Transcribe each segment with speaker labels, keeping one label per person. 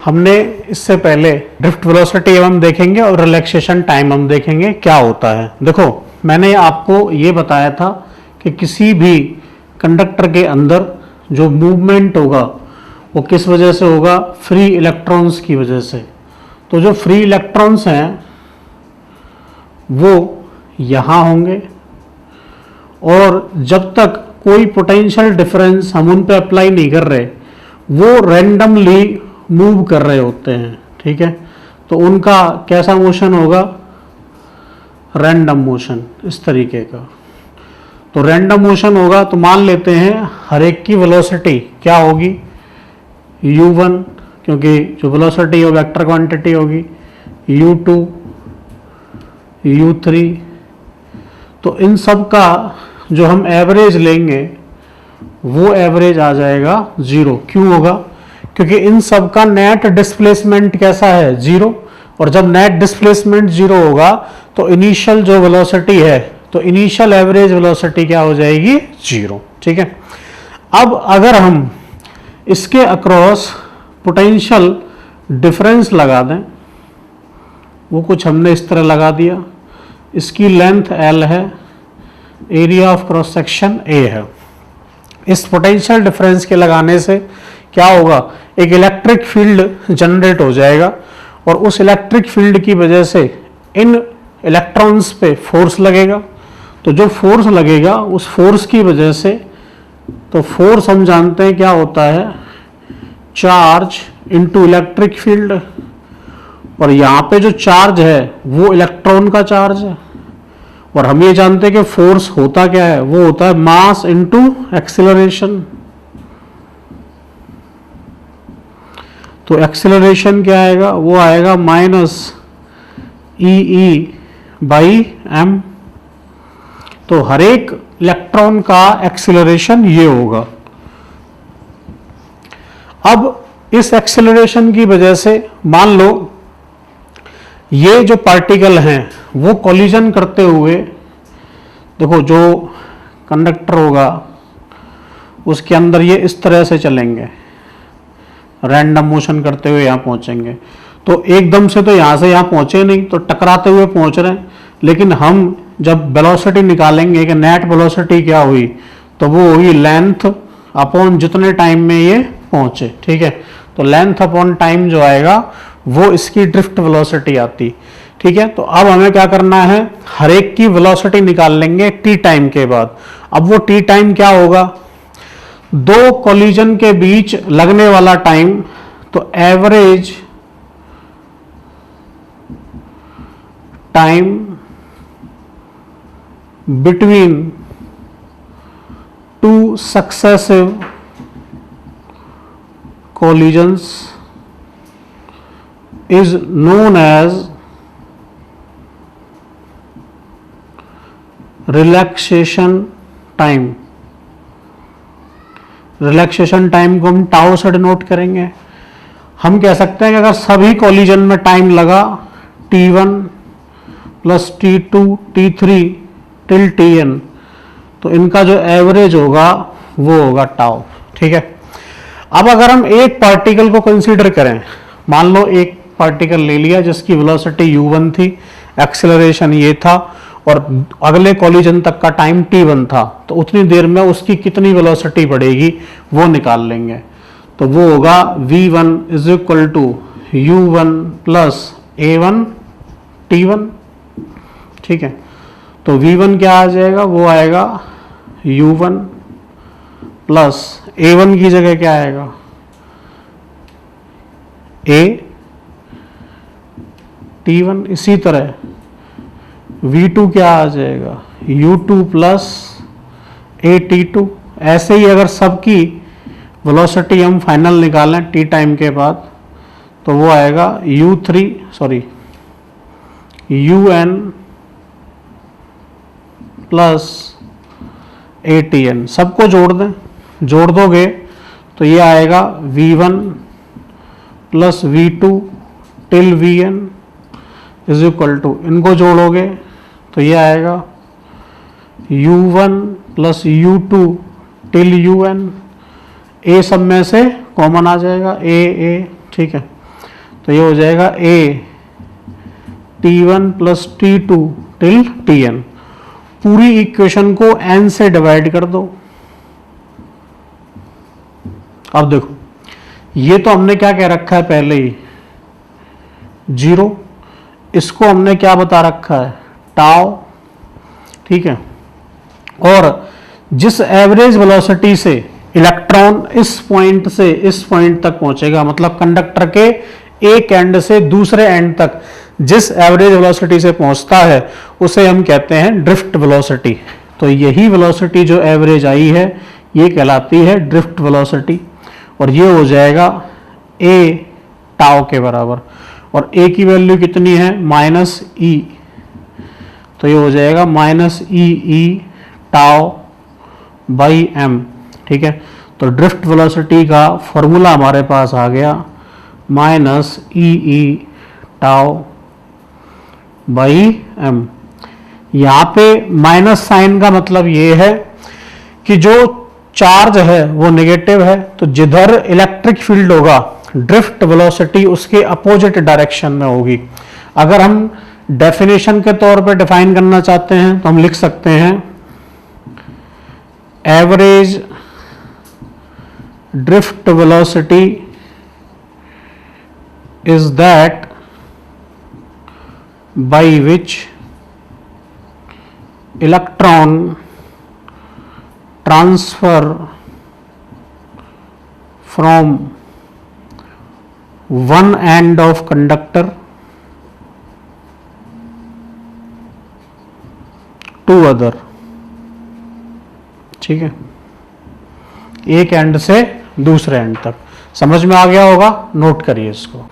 Speaker 1: हमने इससे पहले ड्रिफ्ट वेलोसिटी हम देखेंगे और रिलैक्सेशन टाइम हम देखेंगे क्या होता है। देखो मैंने आपको ये बताया था कि किसी भी कंडक्टर के अंदर जो मूवमेंट होगा वो किस वजह से होगा, फ्री इलेक्ट्रॉन्स की वजह से। तो जो फ्री इलेक्ट्रॉन्स हैं वो यहाँ होंगे और जब तक कोई पोटेंशियल डिफरेंस हम उन पे अप्लाई नहीं कर रहे वो रैंडमली मूव कर रहे होते हैं, ठीक है। तो उनका कैसा मोशन होगा, रैंडम मोशन, इस तरीके का। तो रैंडम मोशन होगा तो मान लेते हैं हर एक की वेलोसिटी क्या होगी, u1, क्योंकि जो वेलोसिटी है वेक्टर क्वांटिटी होगी, u2, u3। तो इन सब का जो हम एवरेज लेंगे वो एवरेज आ जाएगा 0। क्यों होगा, क्योंकि इन सब का नेट डिस्प्लेसमेंट कैसा है, 0। और जब नेट डिस्प्लेसमेंट 0 होगा तो इनिशियल जो वेलोसिटी है, तो इनिशियल एवरेज वेलोसिटी क्या हो जाएगी, 0, ठीक है। अब अगर हम इसके अक्रॉस पोटेंशियल डिफरेंस लगा दें, वो कुछ हमने इस तरह लगा दिया, इसकी लेंथ L है, area of cross section A है। इस पोटेंशियल डिफरेंस के लगाने से क्या होगा, एक इलेक्ट्रिक फील्ड जनरेट हो जाएगा और उस इलेक्ट्रिक फील्ड की वजह से इन इलेक्ट्रॉन्स पे फोर्स लगेगा। तो जो फोर्स लगेगा उस फोर्स की वजह से, तो फोर्स हम जानते हैं क्या होता है, चार्ज इनटू इलेक्ट्रिक फील्ड। और यहाँ पे जो चार्ज है वो इलेक्ट्रॉन का चार्ज है। और हम ये जानते हैं कि फोर्स होता क्या है, वो होता है मास इनटू एक्सीलरेशन। तो एक्सीलरेशन क्या आएगा, वो आएगा -EE/m। तो हर एक इलेक्ट्रॉन का एक्सीलरेशन ये होगा। अब इस एक्सीलरेशन की वजह से मान लो ये जो पार्टिकल हैं वो कोलिजन करते हुए, देखो जो कंडक्टर होगा उसके अंदर ये इस तरह से चलेंगे, रैंडम मोशन करते हुए यहाँ पहुँचेंगे। तो एकदम से तो यहाँ से यहाँ पहुँचे नहीं, तो टकराते हुए पहुँच रहे हैं। लेकिन हम जब वेलोसिटी निकालेंगे कि नेट वेलोसिटी क्या हुई, तो वो हुई लेंथ अपॉन जितने टाइम में ये पहुँचे, ठीक है। तो लेंथ अपॉन टाइम जो आएगा वो इसकी ड्रिफ्ट वेलोसिटी आती, ठीक है। तो अब हमें क्या करना है, हर एक की वेलोसिटी निकाल लेंगे टी टाइम के बाद। अब वो टी टाइम क्या होगा, दो कोलिजन के बीच लगने वाला टाइम, तो average time between two successive collisions is known as relaxation time। Relaxation time को हम टाउ से डिनोट करेंगे। हम कह सकते हैं कि अगर सभी कॉलिजन में टाइम लगा T1 plus T2 T3 till Tn, तो इनका जो एवरेज होगा वो होगा टाउ, ठीक है। अब अगर हम एक पार्टिकल को कंसीडर करें, मान लो एक पार्टिकल ले लिया जिसकी वेलोसिटी u1 थी, एक्सेलरेशन ये था और अगले कॉलिजन तक का टाइम t1 था, तो उतनी देर में उसकी कितनी वेलोसिटी बढ़ेगी वो निकाल लेंगे। तो वो होगा v1 is equal to u1 plus a1 t1, ठीक है। तो v1 क्या आ जाएगा, वो आएगा u1 प्लस a1 की जगह क्या आएगा, a t1। इसी तरह v2 क्या आ जाएगा, u2 प्लस a t2। ऐसे ही अगर सबकी वेलोसिटी हम फाइनल निकालें t टाइम के बाद, तो वो आएगा un प्लस atn। सबको जोड़ दें, जोड़ दोगे तो ये आएगा v1 plus v2 till vn is equal to, इनको जोड़ोगे तो ये आएगा u1 plus u2 till un। a सब में से कॉमन आ जाएगा a, ठीक है। तो ये हो जाएगा a t1 plus t2 till tn। पूरी इक्वेशन को n से डिवाइड कर दो। अब देखो, ये तो हमने क्या कह रखा है पहले ही, 0। इसको हमने क्या बता रखा है, टाउ, ठीक है। और जिस एवरेज वेलोसिटी से इलेक्ट्रॉन इस पॉइंट से इस पॉइंट तक पहुंचेगा, मतलब कंडक्टर के एक एंड से दूसरे एंड तक जिस एवरेज वेलोसिटी से पहुंचता है उसे हम कहते हैं ड्रिफ्ट वेलोसिटी। तो यही वेलोसिटी जो एवरेज आई है ये कहलाती है ड्रिफ्ट वेलोसिटी, और ये हो जाएगा a टाउ के बराबर। और a की वैल्यू कितनी है, -e, तो ये हो जाएगा -e टाउ बाई m, ठीक है। तो ड्रिफ्ट वेलोसिटी का फॉर्मूला हमारे पास आ गया -e टाउ बाई m। यहाँ पे माइनस साइन का मतलब ये है कि जो चार्ज है वो नेगेटिव है, तो जिधर इलेक्ट्रिक फील्ड होगा ड्रिफ्ट वेलोसिटी उसके अपोजिट डायरेक्शन में होगी। अगर हम डेफिनेशन के तौर पे डिफाइन करना चाहते हैं तो हम लिख सकते हैं average drift velocity is that by which electron transfer from one end of conductor to other, ठीक है, एक एंड से दूसरे एंड तक। समझ में आ गया होगा, नोट करिए इसको।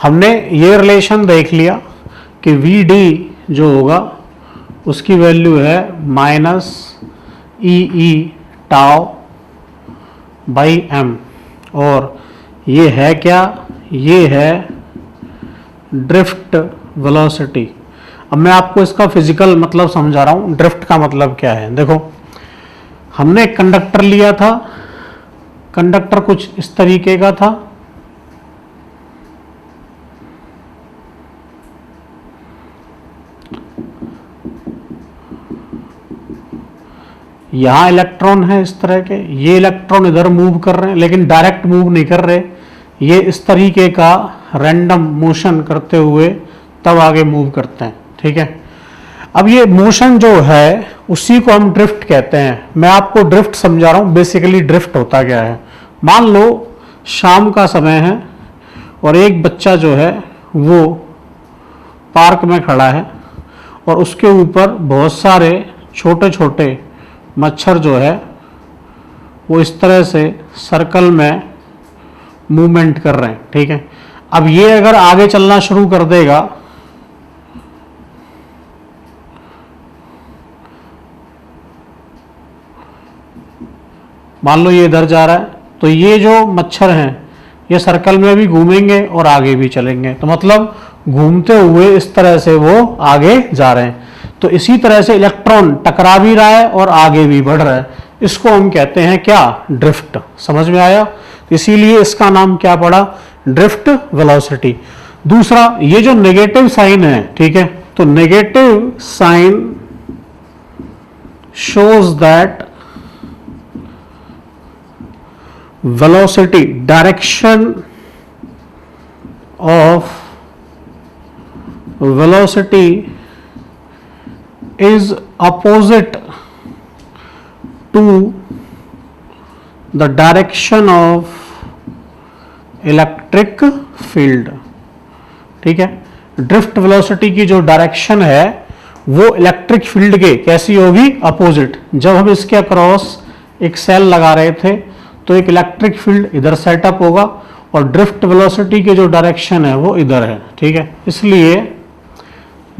Speaker 1: हमने ये रिलेशन देख लिया कि VD जो होगा उसकी वैल्यू है -e टाउ बाई m, और ये है क्या, ये है ड्रिफ्ट वेलोसिटी। अब मैं आपको इसका फिजिकल मतलब समझा रहा हूँ, ड्रिफ्ट का मतलब क्या है। देखो, हमने एक कंडक्टर लिया था, कंडक्टर कुछ इस तरीके का था, यहाँ इलेक्ट्रॉन है इस तरह के, ये इलेक्ट्रॉन इधर मूव कर रहे हैं लेकिन डायरेक्ट मूव नहीं कर रहे, ये इस तरीके का रैंडम मोशन करते हुए तब आगे मूव करते हैं, ठीक है। अब ये मोशन जो है उसी को हम ड्रिफ्ट कहते हैं। मैं आपको ड्रिफ्ट समझा रहा हूँ, बेसिकली ड्रिफ्ट होता क्या है। मान लो शाम का समय है और एक बच्चा जो है वो पार्क में खड़ा है और उसके ऊपर बहुत सारे छोटे छोटे मच्छर जो है वो इस तरह से सर्कल में मूवमेंट कर रहे हैं, ठीक है। अब ये अगर आगे चलना शुरू कर देगा मान लो ये इधर जा रहा है, तो ये जो मच्छर हैं ये सर्कल में भी घूमेंगे और आगे भी चलेंगे, तो मतलब घूमते हुए इस तरह से वो आगे जा रहे हैं। तो इसी तरह से इलेक्ट्रॉन टकरा भी रहा है और आगे भी बढ़ रहा है, इसको हम कहते हैं क्या, ड्रिफ्ट। समझ में आया, इसीलिए इसका नाम क्या पड़ा, ड्रिफ्ट वेलोसिटी। दूसरा, ये जो नेगेटिव साइन है, ठीक है, तो negative sign shows that velocity, direction of velocity is opposite to the direction of electric field, ठीक है। ड्रिफ्ट वेलोसिटी की जो डायरेक्शन है वो इलेक्ट्रिक फील्ड के कैसी होगी, अपोजिट। जब हम इसके अक्रॉस एक सेल लगा रहे थे तो एक इलेक्ट्रिक फील्ड इधर सेटअप होगा और ड्रिफ्ट वेलोसिटी के जो डायरेक्शन है वो इधर है, ठीक है। इसलिए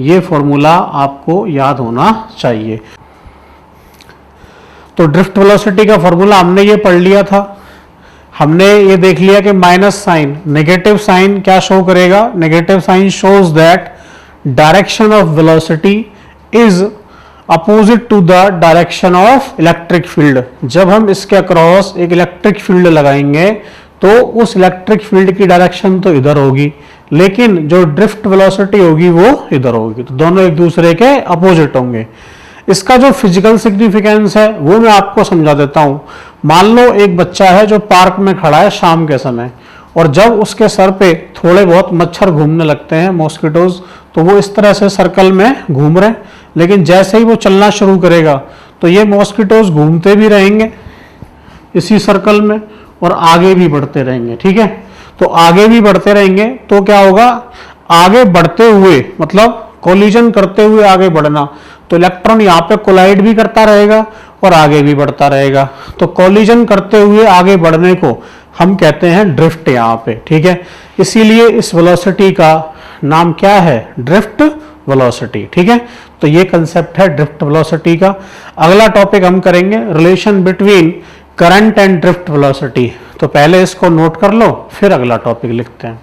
Speaker 1: ये फॉर्मूला आपको याद होना चाहिए। तो ड्रिफ्ट वेलोसिटी का फॉर्मूला हमने ये पढ़ लिया था। हमने ये देख लिया कि माइनस साइन, नेगेटिव साइन क्या शो करेगा, negative sign shows that direction of velocity is opposite to the direction of electric field. जब हम इसके अक्रॉस एक इलेक्ट्रिक फील्ड लगाएंगे तो उस इलेक्ट्रिक फील्ड की डायरेक्शन तो इधर होगी, लेकिन जो ड्रिफ्ट वेलोसिटी होगी वो इधर होगी, तो दोनों एक दूसरे के अपोजिट होंगे। इसका जो फिजिकल सिग्निफिकेंस है वो मैं आपको समझा देता हूं। मान लो एक बच्चा है जो पार्क में खड़ा है शाम के समय, और जब उसके सर पे थोड़े बहुत मच्छर घूमने लगते हैं, मॉस्किटोज, तो वो इस तरह से सर्कल में घूम रहे हैं, लेकिन जैसे ही वो चलना शुरू करेगा तो ये मॉस्किटोज घूमते भी रहेंगे इसी सर्कल में और आगे भी बढ़ते रहेंगे। ठीक है, तो आगे भी बढ़ते रहेंगे तो क्या होगा, आगे बढ़ते हुए मतलब कोलिजन करते हुए आगे बढ़ना, तो इलेक्ट्रॉन यहाँ पे कोलाइड भी करता रहेगा और आगे भी बढ़ता रहेगा। तो कोलिजन करते हुए आगे बढ़ने को हम कहते हैं ड्रिफ्ट यहाँ पे। ठीक है, इसीलिए इस वेलोसिटी का नाम क्या है, ड्रिफ्ट वेलोसिटी। ठीक है, तो ये कंसेप्ट है ड्रिफ्ट वेलोसिटी का। अगला टॉपिक हम करेंगे relation between current and drift velocity. तो पहले इसको नोट कर लो, फिर अगला टॉपिक लिखते हैं।